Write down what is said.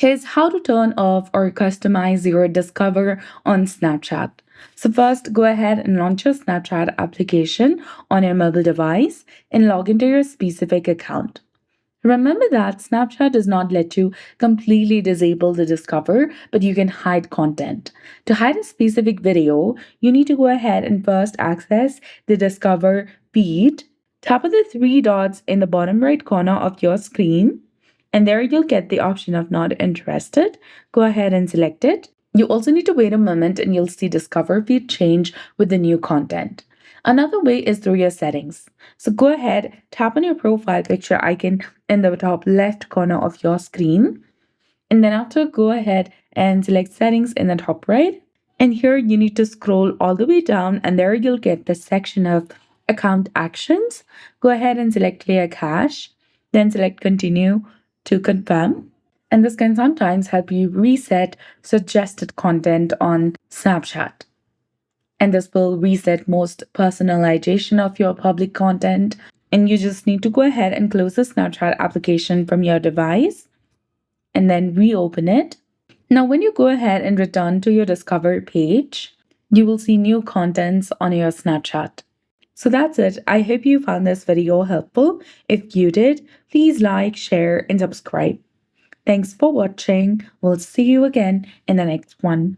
Here's how to turn off or customize your Discover on Snapchat. So, first, go ahead and launch your Snapchat application on your mobile device and log into your specific account. Remember that Snapchat does not let you completely disable the Discover, but you can hide content. To hide a specific video, you need to go ahead and first access the Discover feed. Tap on the three dots in the bottom right corner of your screen, and there you'll get the option of not interested. Go ahead and select it. You also need to wait a moment and you'll see Discover feed change with the new content. Another way is through your settings. So go ahead, tap on your profile picture icon in the top left corner of your screen. And then after, go ahead and select settings in the top right. And here you need to scroll all the way down, and there you'll get the section of account actions. Go ahead and select clear cache, then select continue to confirm. And this can sometimes help you reset suggested content on Snapchat. And this will reset most personalization of your public content. And you just need to go ahead and close the Snapchat application from your device and then reopen it. Now, when you go ahead and return to your Discover page, you will see new contents on your Snapchat. So that's it. I hope you found this video helpful. If you did, please like, share, and subscribe. Thanks for watching. We'll see you again in the next one.